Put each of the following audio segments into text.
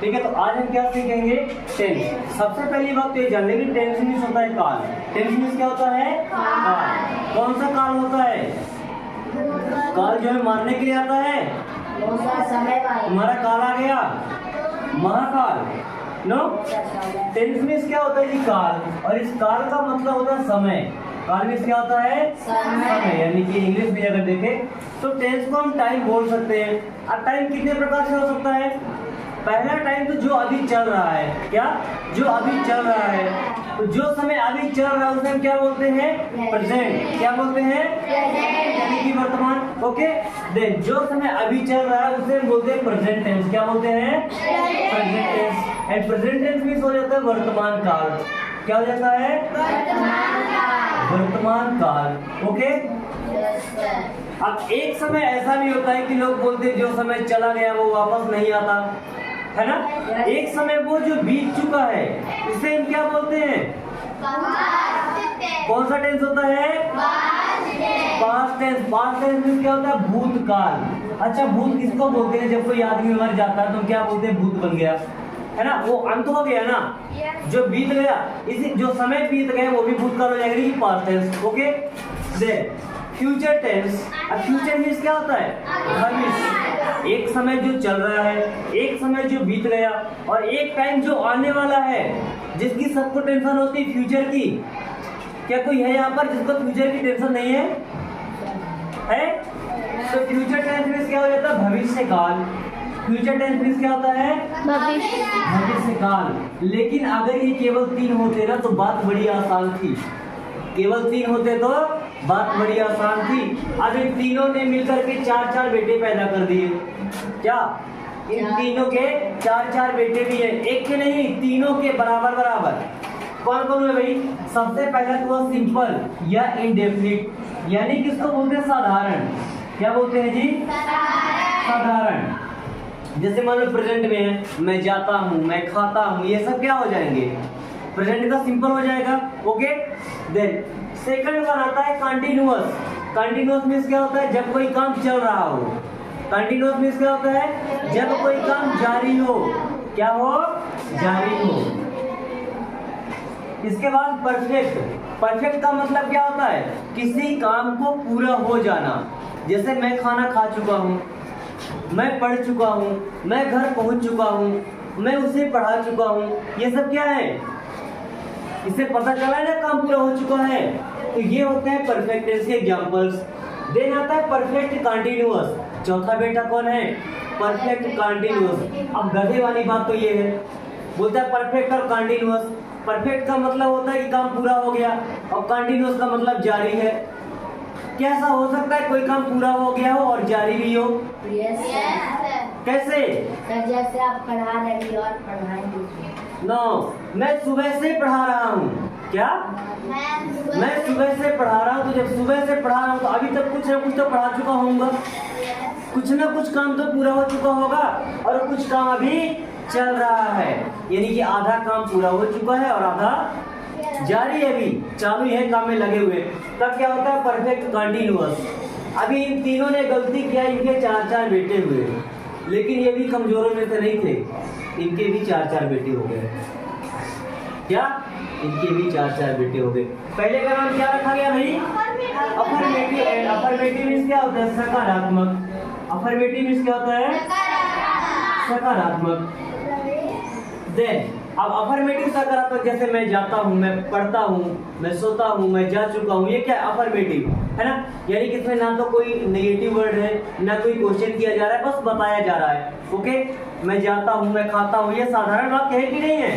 ठीक है, तो आज हम क्या सीखेंगे? टेंस। सबसे पहली बात तो ये जान लेंगे टेंस मीन्स होता है काल। टेंस मीन्स क्या होता है? काल। कौन सा काल होता है? काल जो है मारने के लिए आता है। तुम्हारा काल आ गया महाकाल। नो, टेंस मीन्स क्या होता है जी? काल। और इस काल का मतलब होता है समय। काल मीन्स क्या होता है? समय। यानी कि इंग्लिश में अगर देखें तो टेंस को हम टाइम बोल सकते हैं। अब टाइम कितने प्रकार से हो सकता है? पहला टाइम तो जो अभी चल रहा है। क्या? जो अभी चल रहा है। तो जो समय अभी चल रहा है उसे हम क्या बोलते हैं? प्रेजेंट। क्या बोलते हैं? यानी कि वर्तमान। ओके, देन जो समय अभी चल रहा है उसे हम बोलते हैं प्रेजेंट टेंस। क्या बोलते हैं? Present tense. And present tense means हो जाता है वर्तमान काल। क्या हो जाता है? वर्तमान काल। ओके, अब एक समय ऐसा भी होता है कि लोग बोलते हैं जो समय चला गया वो वापस नहीं आता है ना। एक समय वो जो बीत चुका है उसे हम क्या बोलते हैं? कौन सा टेंस होता है? Past tense. Past tense means क्या होता है? भूतकाल। अच्छा, भूत किसको बोलते हैं? जब कोई आदमी मर जाता है तो क्या बोलते हैं? भूत बन गया, है ना। वो अंत हो गया ना, जो बीत गया। इसी जो समय बीत गए वो भी भूतकाल हो जाएगा, past tense. Okay, then future tense. अब फ्यूचर मीन्स क्या होता है? भविष्य। एक समय जो चल रहा है, एक समय जो बीत गया, और एक टाइम जो आने वाला है जिसकी सबको टेंशन होती है फ्यूचर की। क्या कोई है यहाँ पर जिसको फ्यूचर की टेंशन नहीं है? है? तो फ्यूचर टेंस मीन्स क्या हो जाता है? भविष्य काल। फ्यूचर टेंस मीन्स क्या होता है? भविष्य काल। लेकिन अगर ये केवल 3 होते ना तो बात बड़ी आसान थी। केवल 3 होते तो बात बड़ी आसान थी। अब इन तीनों ने मिलकर के 4-4 बेटे पैदा कर दिए। क्या? इन तीनों के 4-4 बेटे भी हैं। एक के नहीं, तीनों के बराबर बराबर। कौन कौन है भाई? सबसे पहला तो हुआ सिंपल या इंडेफिनिट, यानी कि इसको बोलते हैं साधारण। क्या बोलते हैं जी? साधारण। जैसे मान लो प्रेजेंट में है, मैं जाता हूँ, मैं खाता हूँ, ये सब क्या हो जाएंगे? प्रेजेंट का सिंपल हो जाएगा। ओके, देन सेकंड वन आता है कंटिन्यूअस। कंटिन्यूअस मीन्स क्या होता है? जब कोई काम चल रहा हो। कंटिन्यूअस मीन्स क्या होता है? जब कोई काम जारी हो। क्या हो? जारी हो। इसके बाद परफेक्ट। परफेक्ट का मतलब क्या होता है? किसी काम को पूरा हो जाना। जैसे मैं खाना खा चुका हूँ, मैं पढ़ चुका हूँ, मैं घर पहुंच चुका हूँ, मैं उसे पढ़ा चुका हूँ, ये सब क्या है? इससे पता चला है ना काम पूरा हो चुका है। तो ये होते हैं परफेक्ट टेंस के एग्जांपल्स। देन आता है परफेक्ट कंटीन्यूअस। चौथा बेटा कौन है? Perfect continuous. अब गधे वाली बात तो ये है, बोलता है परफेक्ट और कंटीन्यूअस। परफेक्ट का मतलब होता है कि काम पूरा हो गया, और कंटीन्यूअस का मतलब जारी है। कैसा हो सकता है कोई काम पूरा हो गया हो और जारी भी हो? कैसे? जैसे आप पढ़ा रही और पढ़ाएंगे। नो, मैं सुबह से पढ़ा रहा हूँ। क्या? मैं सुबह से पढ़ा रहा हूँ। तो जब सुबह से पढ़ा रहा हूँ तो अभी तक कुछ ना कुछ तो पढ़ा चुका होऊंगा। कुछ ना कुछ काम तो पूरा हो चुका होगा, और कुछ काम अभी चल रहा है। यानी कि आधा काम पूरा हो चुका है और आधा जारी है, अभी चालू है, काम में लगे हुए। तब क्या होता है? Perfect continuous. अभी इन तीनों ने गलती किया, इनके 4-4 बेटे हुए, लेकिन ये भी कमजोरों में से नहीं थे, इनके भी 4-4 बेटे हो गए। क्या? इनके भी 4-4 बेटे हो गए। पहले का नाम क्या रखा गया भाई? अफर्मेटिव। एंड अफर्मेटिव मीन्स क्या होता है? सकारात्मक। अफर्मेटिव मीन्स क्या होता है? सकारात्मक। देन अब अफर्मेटिव सकारात्मक, जैसे मैं जाता हूँ, मैं पढ़ता हूँ, मैं सोता हूँ, मैं जा चुका हूँ, ये क्या है? अफर्मेटिव है ना। यानी कि इसमें ना तो कोई नेगेटिव वर्ड है, ना कोई क्वेश्चन किया जा रहा है, बस बताया जा रहा है। ओके, मैं जाता हूँ, मैं खाता हूँ, ये साधारण वाक्य है कि नहीं है?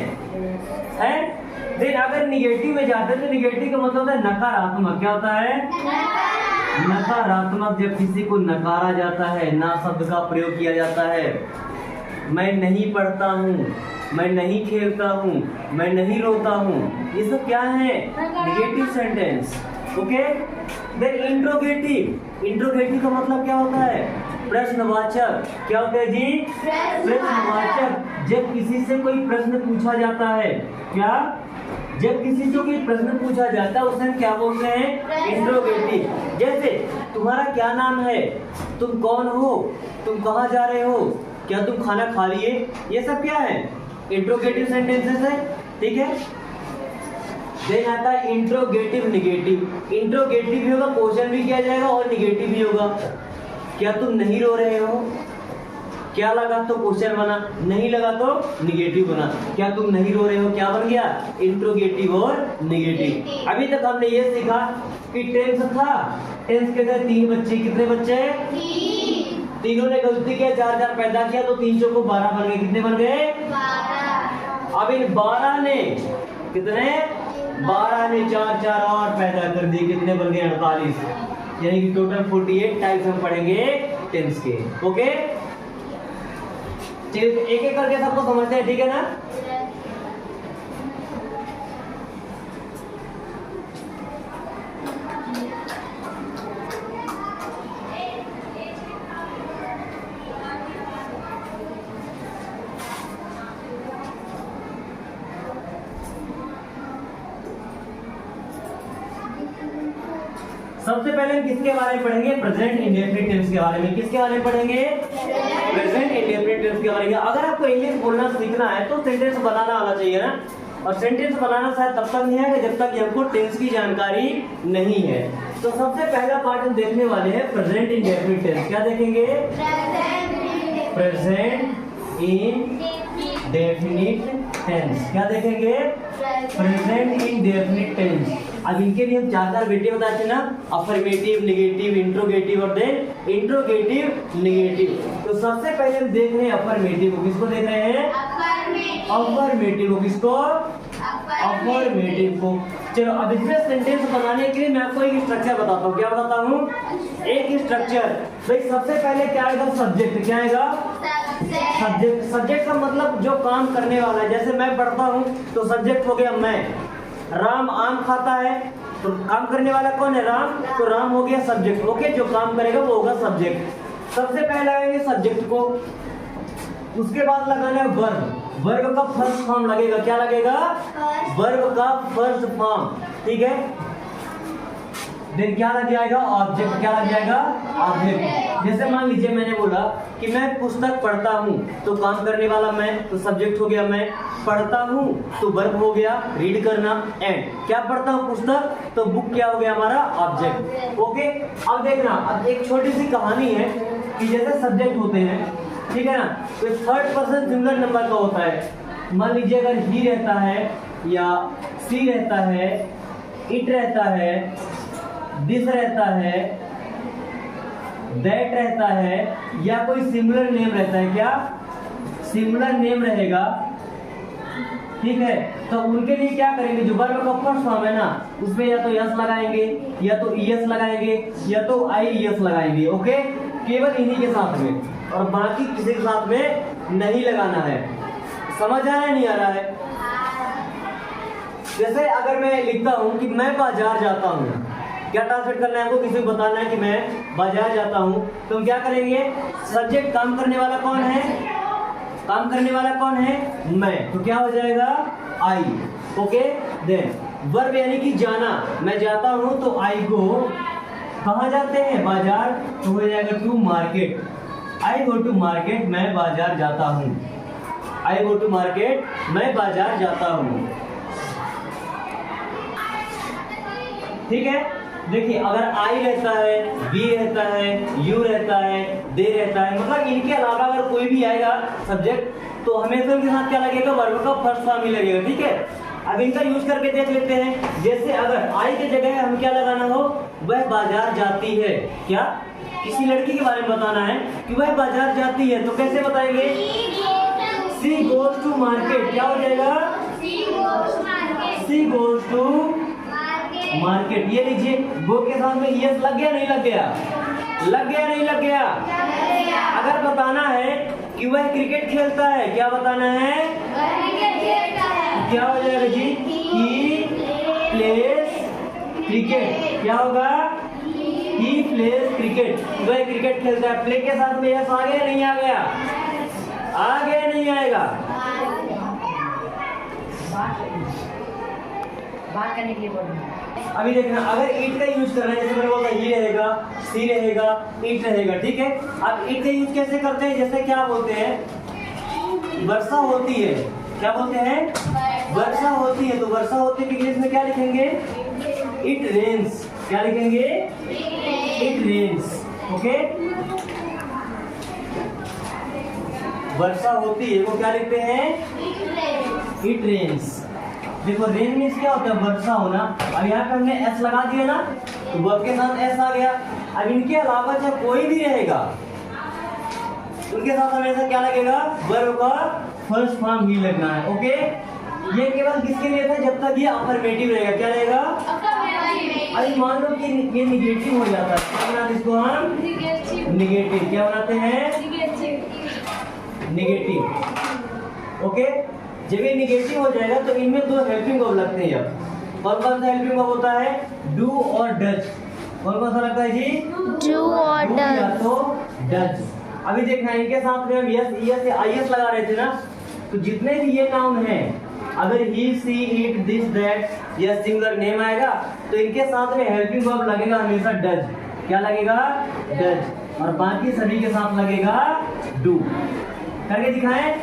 है। देन अगर निगेटिव में जाते हैं तो निगेटिव का मतलब होता है नकारात्मक। क्या होता है? नकारात्मक। जब किसी को नकारा जाता है, ना शब्द का प्रयोग किया जाता है। मैं नहीं पढ़ता हूँ, मैं नहीं खेलता हूँ, मैं नहीं रोता हूँ, ये सब क्या है? Negative sentence. Okay, then interrogative. Interrogative का मतलब क्या होता है? प्रश्नवाचक। क्या होता है जी? प्रश्नवाचक। जब किसी से कोई प्रश्न पूछा जाता है। क्या? जब किसी से कोई प्रश्न पूछा जाता है उसे हम क्या बोलते हैं? इंट्रोगेटिव। जैसे तुम्हारा क्या नाम है? तुम कौन हो? तुम कहाँ जा रहे हो? क्या तुम खाना खा लिए, ये सब क्या है, इंट्रोगेटिव सेंटेंसेस है, ठीक है। देन आता है इंट्रोगेटिव निगेटिव। इंट्रोगेटिव भी होगा, क्वेश्चन भी किया जाएगा और निगेटिव भी होगा। क्या तुम नहीं रो रहे हो, क्या लगा तो क्वेश्चन बना, नहीं लगा तो निगेटिव बना। क्या तुम नहीं रो रहे हो क्या बन गया, इंट्रोगेटिव और निगेटिव। अभी तक हमने ये सीखा कि टेंस था, टेंस के थे 3 बच्चे, कितने बच्चे, तीनों ने गलती किया, 4 पैदा किया तो 3 को 12 बन गए, कितने बन गए, 12। अब इन 12 ने कितने, 12 ने 4 और पैदा कर दिए, कितने बन गए, 48। यानी कि टोटल 48 टाइप्स हम पढ़ेंगे टेंस के। ओके, चलिए एक एक करके सबको समझते हैं, ठीक है ना। सबसे पहले हम किसके बारे में पढ़ेंगे, प्रेजेंट इंडेफिनिट टेंस के बारे में। किसके बारे में पढ़ेंगे, प्रेजेंट इंडेफिनिट टेंस के बारे में। अगर आपको इंग्लिश बोलना सीखना है तो सेंटेंस बनाना आना चाहिए ना, और सेंटेंस बनाना शायद तब तक नहीं है जब तक हमको टेंस की जानकारी नहीं है। तो सबसे पहला पार्ट हम देखने वाले हैं प्रेजेंट इंडेफिनिट टेंस। क्या देखेंगे, प्रेजेंट इंडेफिनिट टेंस। क्या देखेंगे, प्रेजेंट इंडेफिनिट टेंस। अब इनके लिए हम 4 बेटे बताते हैं ना, अफर्मेटिव, नेगेटिव, इंट्रोगेटिव और देन इंट्रोगेटिव निगेटिव। तो सबसे पहले हम देख रहे हैं अफर्मेटिव को। किसको देख रहे हैं, अफर्मेटिव को। किसको, अफर्मेटिव को। चलो अब इसमें सेंटेंस बनाने के लिए मैं आपको एक स्ट्रक्चर बताता हूँ। क्या बताता हूँ, एक स्ट्रक्चर। भाई सबसे पहले क्या आएगा, सब्जेक्ट। क्या आएगा, सब्जेक्ट। सब्जेक्ट का मतलब जो काम करने वाला है। जैसे मैं पढ़ता हूँ तो सब्जेक्ट हो गया मैं। राम आम खाता है तो काम करने वाला कौन है, राम, तो राम हो गया सब्जेक्ट। ओके, जो काम करेगा वो होगा सब्जेक्ट। सबसे पहले लगाएंगे सब्जेक्ट को, उसके बाद लगाना है वर्ब। वर्ब का फर्स्ट फॉर्म लगेगा। क्या लगेगा, वर्ब का फर्स्ट फॉर्म, ठीक है। देन क्या लग जाएगा, ऑब्जेक्ट। क्या लग जाएगा, ऑब्जेक्ट। जैसे मान लीजिए मैंने बोला कि मैं पुस्तक पढ़ता हूँ तो काम करने वाला मैं, तो सब्जेक्ट हो गया मैं। पढ़ता हूँ तो वर्ब हो गया, रीड करना। एंड क्या पढ़ता हूँ, पुस्तक, तो बुक क्या हो गया हमारा, ऑब्जेक्ट। ओके, अब देखना, अब एक छोटी सी कहानी है कि जैसे सब्जेक्ट होते हैं, ठीक है ना, तो थर्ड पर्सन सिंगुलर नंबर का होता है। मान लीजिए अगर ही रहता है या सी रहता है, इट रहता है, दिस रहता है, दैट रहता है, या कोई सिमिलर नेम रहता है। क्या, सिमिलर नेम रहेगा, ठीक है। तो उनके लिए क्या करेंगे, जो वर्ब का फर्स्ट फॉर्म है ना, उसमें या तो यस लगाएंगे, या तो ईएस लगाएंगे, या तो आईईएस लगाएंगे। ओके, केवल इन्हीं के साथ में, और बाकी किसी के साथ में नहीं लगाना है। समझ आ रहा है, नहीं आ रहा है। जैसे अगर मैं लिखता हूं कि मैं बाजार जाता हूं, क्या ट्रांसलेट करना है आपको, किसी को बताना है कि मैं बाजार जाता हूं, तो हम क्या करेंगे, सब्जेक्ट काम करने वाला कौन है, काम करने वाला कौन है, मैं, तो क्या हो जाएगा, आई। ओके, देन वर्ब यानी कि जाना। मैं जाता हूं तो आई गो, कहाँ जाते हैं, बाजार, तो हो जाएगा to market. I go to market, मैं बाजार जाता हूं। आई गो टू मार्केट, मैं बाजार जाता हूं। ठीक है। देखिए अगर आई रहता है, बी रहता है, यू रहता है, दे रहता है, मतलब इनके अलावा अगर कोई भी आएगा सब्जेक्ट, तो हमेशा उनके साथ क्या लगेगा, वर्ब का फर्स्ट फॉर्म ही लगेगा। ठीक है। अब इनका यूज करके देख लेते हैं। जैसे अगर आई की जगह हम क्या लगाना हो, वह बाजार जाती है। क्या, किसी लड़की के बारे में बताना है कि वह बाजार जाती है, तो कैसे बताएंगे, सी गोज टू मार्केट। क्या हो जाएगा, सी गोज टू मार्केट। ये लीजिए, गो के साथ में यस लग गया, नहीं लग गया, लग गया, नहीं लग गया। अगर बताना है कि वह क्रिकेट खेलता है, क्या बताना है, क्या हो जाएगा जी, ही प्लेस क्रिकेट। क्या होगा, ही प्लेस क्रिकेट, वह क्रिकेट खेलता है। प्ले के साथ में यस आ गया, नहीं आ गया, आ गया, नहीं आएगा, बात करने के लिए बोल रहा हूं। अभी देखना, अगर ईट का यूज कर रहे हैं, जैसे मैंने बोला ही रहेगा, सी रहेगा, ईट रहेगा, ठीक है। अब ईट का यूज कैसे करते हैं, जैसे क्या बोलते हैं, वर्षा होती है, क्या बोलते हैं, वर्षा होती है, तो वर्षा होती है इंग्लिश में क्या लिखेंगे, इट रेन्स, क्या लिखेंगे, इट रेन्स, ओके। वर्षा होती है वो क्या लिखते हैं, इट रेन्स। देखो रेन मीन्स क्या होता है, वर्षा होना। अब यहाँ पे हमने एस लगा दिया ना, तो वर्ब के साथ एस आ गया। अब इनके अलावा चाहे कोई भी रहेगा, उनके साथ हमेशा क्या लगेगा, वर्ब का फर्स्ट फॉर्म ही लगना है, ओके। ये केवल किसके लिए था, जब तक ये अफर्मेटिव रहेगा, क्या रहेगा, अभी मान लो कि ये निगेटिव हो जाता है, क्या बनाते इसको हम, निगेटिव, क्या बनाते हैं, निगेटिव, ओके। जब ये निगेटिव हो जाएगा तो इनमें दो हेल्पिंग वर्ब लगते हैं। अब कौन कौन सा हेल्पिंग वर्ब होता है, डू और डज। कौन कौन सा लगता है जी, डू और डज, या तो डज। अभी देखना, इनके साथ में हम यस, ईएस या आईएस लगा रहे थे ना, तो जितने भी ये नाउन हैं, अगर ही, सी, इट, दिस, दैट या सिंगुलर नेम आएगा तो इनके साथ में हेल्पिंग वर्ब लगेगा हमेशा डज, क्या लगेगा, डज। और बाकी सभी के साथ लगेगा डू। करके दिखाएं,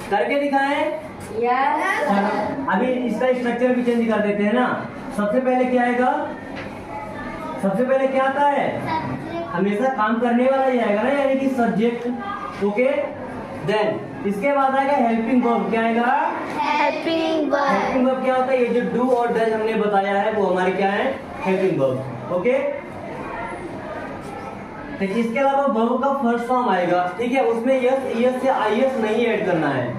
करके दिखाएं, यस। अभी इसका स्ट्रक्चर भी चेंज कर देते हैं ना। सबसे पहले क्या आएगा, सबसे पहले क्या आता है, हमेशा काम करने वाला ही आएगा ना, यानी कि सब्जेक्ट, ओके। देन इसके बाद आएगा हेल्पिंग वर्ब, क्या आएगा, हेल्पिंग वर्ब। हेल्पिंग वर्ब क्या होता है, ये जो डू और डज हमने बताया है वो हमारे क्या है, हेल्पिंग वर्ब, ओके। तो इसके अलावा वर्ब का फर्स्ट फॉर्म आएगा, ठीक है, उसमें यस, ईएस या आईएस नहीं ऐड करना है,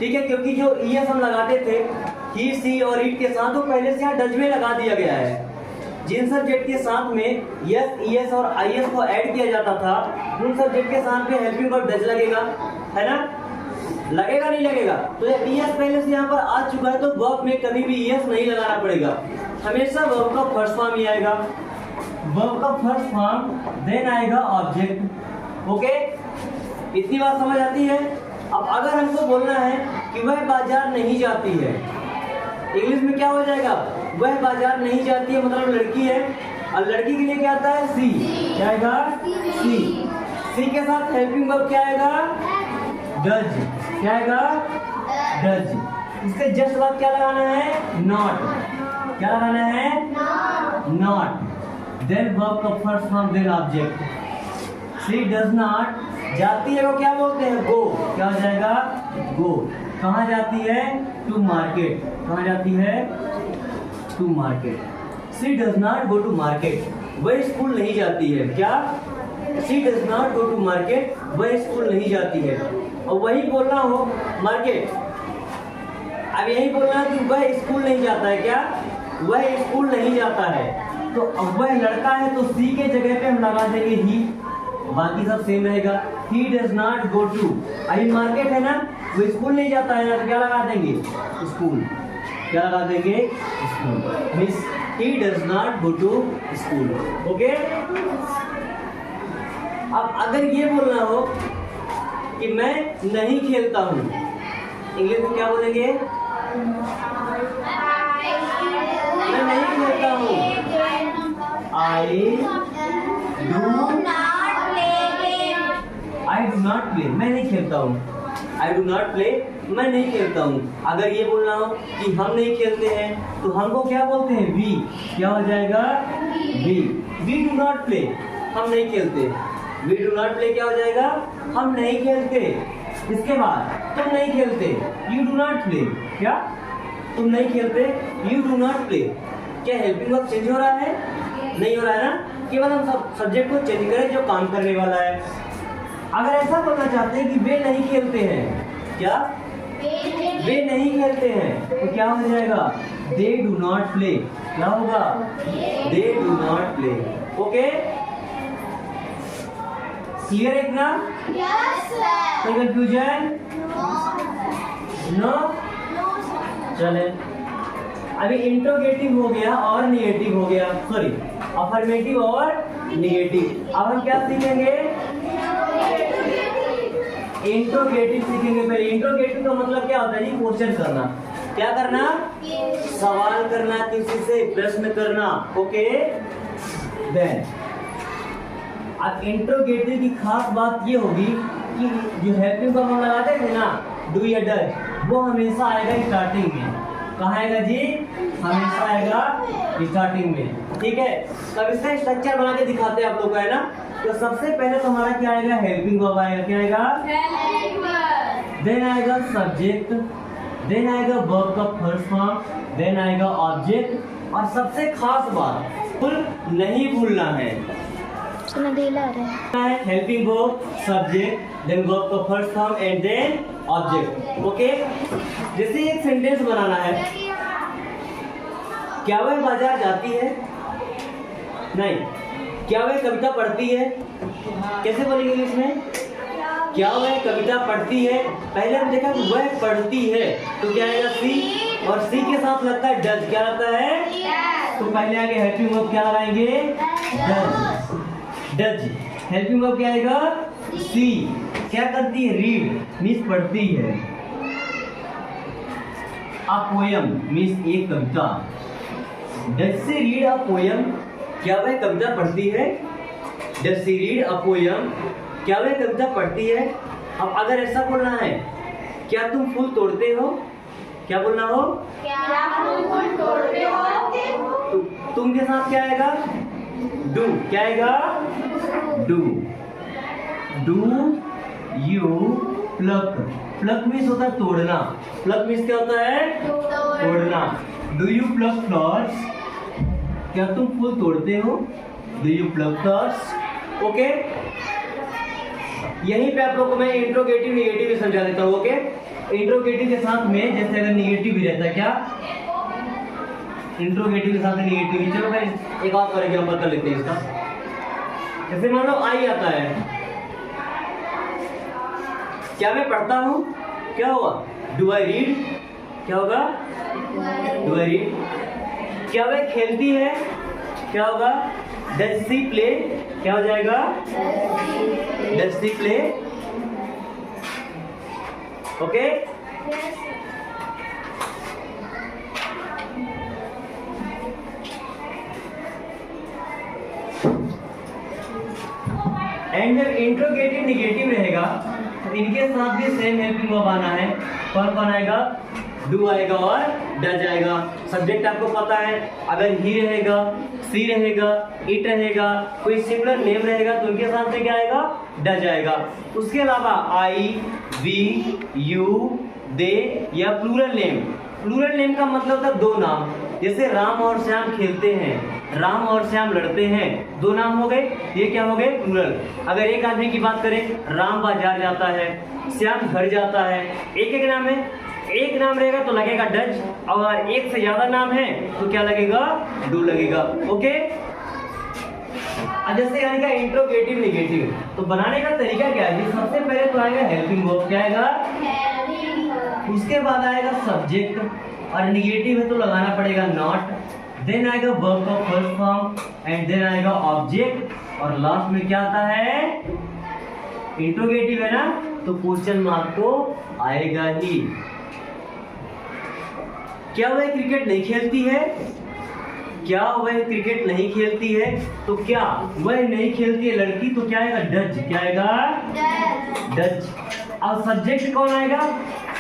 ठीक है, क्योंकि जो ईएस हम लगाते थे ही, सी और इट के साथ, वो पहले से यहाँ डज में लगा दिया गया है। जिन सब्जेक्ट के साथ में यस, ईएस और आईएस को ऐड किया जाता था, उन सब्जेक्ट के साथ में हेल्पिंग वर्ब डज लगेगा, है ना, लगेगा नहीं लगेगा। तो जब ईएस पहले से यहाँ पर आ चुका है तो वर्ब में कभी भी ईएस नहीं लगाना पड़ेगा, हमेशा वर्ब का फर्स्ट फॉर्म ही आएगा, वर्ब का फर्स्ट फॉर्म, देन आएगा ऑब्जेक्ट, ओके। इतनी बात समझ आती है। अब अगर हमको बोलना है कि वह बाजार नहीं जाती है, इंग्लिश में क्या हो जाएगा, वह बाजार नहीं जाती है, मतलब लड़की है, और लड़की के लिए क्या आता है, सी, क्या आएगा, सी। सी के साथ हेल्पिंग वर्ब क्या आएगा, डज, क्या आएगा, डज। इसके जस्ट बाद क्या लगाना है, नॉट, क्या लगाना है, नॉट। देन वर्ब का first form, then object. She does not, जाती है वो क्या बोलते हैं, गो, क्या हो जाएगा, गो। कहाँ जाती है, टू मार्केट, कहाँ जाती है, to market. She does not go to market, वह स्कूल नहीं जाती है, क्या, she does not go to market, वह स्कूल नहीं जाती है। और वही बोलना हो मार्केट, अब यही बोलना है कि वह स्कूल नहीं जाता है, क्या, वह स्कूल नहीं जाता है। तो अब वह लड़का है तो सी के जगह पे हम लगा देंगे ही, बाकी सब सेम रहेगा। He does not go to, अभी मार्केट है ना, वो स्कूल नहीं जाता है ना, तो क्या लगा देंगे, स्कूल, क्या लगा देंगे, school. Miss he does not go to school, okay. अब अगर ये बोलना हो कि मैं नहीं खेलता हूँ, इंग्लिश में क्या बोलेंगे, मैं नहीं खेलता हूँ, आई डू नॉट प्ले, मैं नहीं खेलता हूँ, आई डू नॉट प्ले, मैं नहीं खेलता हूँ। अगर ये बोलना हो कि हम नहीं खेलते हैं, तो हमको क्या बोलते हैं, वी, क्या हो जाएगा, वी डू नॉट प्ले, हम नहीं खेलते, वी डू नॉट प्ले क्या हो जाएगा, हम नहीं खेलते। इसके बाद तुम नहीं खेलते, यू डू नॉट प्ले, क्या, तुम नहीं खेलते, यू डू नॉट प्ले। क्या हेल्पिंग वर्ब चेंज हो रहा है, नहीं हो रहा है ना, केवल हम सब सब्जेक्ट को चेंज करें जो काम करने वाला है। अगर ऐसा बोलना चाहते हैं कि वे नहीं खेलते हैं, क्या, वे नहीं खेलते हैं, तो क्या हो जाएगा, दे डू नॉट प्ले, क्या होगा, they do not play, okay. Clear है इतना, कोई कंफ्यूजन, नो, चले। अभी इंट्रोगेटिव हो गया और निगेटिव हो गया, सॉरी अफर्मेटिव और निगेटिव। अब हम क्या सीखेंगे, इंट्रोगेटिव सीखेंगे। पहले इंट्रोगेटिव का मतलब क्या होता है जी, क्वेश्चन करना। क्या करना? सवाल करना, किसी से प्रश्न करना। ओके देन अब इंट्रोगेटिव की खास बात ये होगी कि जो हेल्पिंग वर्ब हम लगाते थे ना, डू या डज, वो हमेशा आएगा स्टार्टिंग में। कहाँ आएगा जी? हमेशा आएगा स्टार्टिंग में। ठीक है, तब इसका स्ट्रक्चर बना के दिखाते हैं आप लोग को, है ना। तो सबसे पहले तो हमारा क्या आएगा? हेल्पिंग वर्ब आएगा। क्या आएगा? देन आएगा सब्जेक्ट, देन आएगा वर्ब का फर्स्ट फॉर्म, देन आएगा ऑब्जेक्ट, और सबसे खास बात फुल नहीं भूलना है। Helping verb, subject, then verb का first form and then object. Okay, जैसे एक सेंटेंस बनाना है, क्या वह बाजार जाती है? नहीं। क्या वह कविता पढ़ती है? कैसे बोलेंगे इंग्लिश में? क्या वह कविता पढ़ती है? पहले हम देखा कि वह पढ़ती है, तो क्या आएगा? सी, और सी के साथ लगता है डज। क्या लगता है? तो पहले आगे हेल्पिंग वर्ब क्या लगाएंगे? डज। डज हेल्पिंग वर्ब क्या आएगा? सी। क्या करती है? रीड मीन्स पढ़ती है। अ पोयम मीन्स एक कविता। Does she read a poem? क्या वह कविता पढ़ती है? Does she read a poem? क्या वह कविता पढ़ती है? अब अगर ऐसा बोलना है, क्या तुम फूल तोड़ते हो? क्या बोलना हो? क्या तुम फूल तोड़ते हो? तुम के साथ क्या आएगा? डू। क्या आएगा? Do. Do you pluck. Pluck means होता है तोड़ना। प्लक मीन्स क्या होता है? तोड़ना। Do you pluck flowers? क्या तुम फूल तोड़ते हो? Do you pluck flowers? Okay, यहीं पे आप लोग को मैं इंट्रोगेटिव निगेटिव भी समझा देता हूँ। ओके, इंट्रोगेटिव के साथ में जैसे अगर निगेटिव भी रहता है, क्या इंट्रोगेटिव के साथ निगेटिव? चलो मैं एक और एग्जांपल कर लेते हैं इसका। जैसे मान लो आई आता है, क्या मैं पढ़ता हूँ? क्या होगा? Do I read? क्या होगा? Do I read? क्या वह खेलती है? क्या होगा? Does C play? क्या हो जाएगा? Does C play? Okay, and जब इंट्रोगेटिव निगेटिव रहेगा तो इनके साथ भी सेम हेल्पिंग वर्ब आना है। कौन कौन आएगा? डू आएगा और डज आएगा। सब्जेक्ट आपको पता है, अगर ही रहेगा, सी रहेगा, इट रहेगा, कोई सिमिलर नेम रहेगा तो उनके साथ में क्या आएगा? डज आएगा। उसके अलावा आई, वी, यू, दे या प्लूरल नेम। प्लूरल नेम का मतलब होता है दो नाम। जैसे राम और श्याम खेलते हैं, राम और श्याम लड़ते हैं, दो नाम हो गए, ये क्या हो गए? प्लूरल। अगर एक आदमी की बात करें, राम बाजार जाता है, श्याम घर जाता है, एक एक नाम है, एक नाम रहेगा तो लगेगा डज, और एक से ज्यादा नाम है तो क्या लगेगा? डू लगेगा। ओके, जैसे यानी का इंट्रोगेटिव निगेटिव, तो बनाने का तरीका क्या है? सबसे पहले तो आएगा हेल्पिंग वर्ब। क्या आएगा? उसके बाद आएगा सब्जेक्ट, और निगेटिव है तो लगाना पड़ेगा नॉट, देन आएगा वर्ब का फर्स्ट फॉर्म एंड देन आएगा ऑब्जेक्ट, और लास्ट में क्या आता है? इंट्रोगेटिव है ना, तो क्वेश्चन मार्क तो आएगा ही। क्या वह क्रिकेट नहीं खेलती है? क्या वह क्रिकेट नहीं खेलती है? तो क्या वह नहीं खेलती है लड़की, तो क्या आएगा? डज। क्या आएगा? डज। अब सब्जेक्ट कौन आएगा?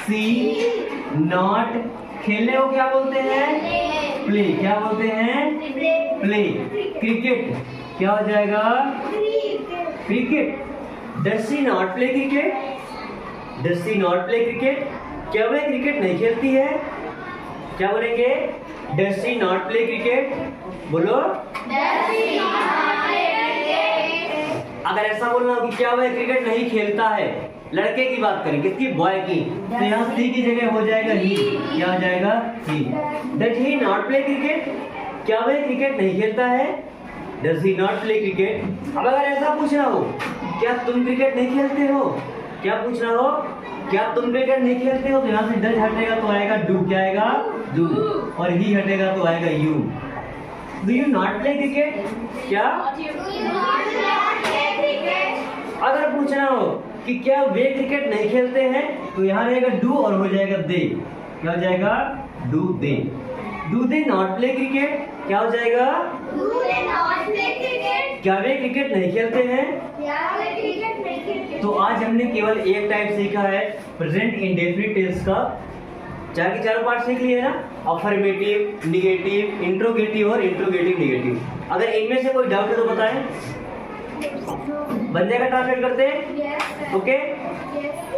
सी, नॉट। खेलने को क्या बोलते हैं? प्ले। क्या बोलते हैं? प्ले। क्रिकेट क्या हो जाएगा? Cricket. Does she not play cricket? Does she not play cricket? क्या वह क्रिकेट नहीं खेलती है? क्या बोलेंगे? Does she not play cricket? बोलो। अगर ऐसा बोलना हो कि क्या वह क्रिकेट नहीं खेलता है, लड़के की बात करें, किसकी? बॉय की, तो यहाँ सी की जगह हो जाएगा ही। क्या हो जाएगा? ही। Does he not play cricket? क्या वह क्रिकेट नहीं खेलता है? Does he not play cricket? अब अगर ऐसा पूछना हो, क्या तुम क्रिकेट नहीं खेलते हो? क्या पूछना हो? क्या तुम क्रिकेट नहीं खेलते हो? तो यहाँ से डज हटेगा तो आएगा डू। क्या आएगा? डू। और ही हटेगा तो आएगा you. Do you not play cricket? क्या? अगर पूछना हो कि क्या वे क्रिकेट नहीं खेलते हैं, तो यहाँ रहेगा डू और हो जाएगा दे। क्या हो जाएगा? Do they not play cricket? क्या हो जाएगा? Do they not play cricket? क्या वे क्रिकेट नहीं खेलते हैं? क्या वे क्रिकेट नहीं खेलते? तो आज हमने केवल एक टाइप सीखा है प्रेजेंट इंडेफिनिट टेंस का। चार के चारों पार्ट सीख लिए ना, अफर्मेटिव, निगेटिव, इंट्रोगेटिव और इंट्रोगेटिव निगेटिव। अगर इनमें से कोई डाउट है तो बताएं। बन जाएगा, ट्रांसलेट करते हैं। Yes, sir. Okay Yes.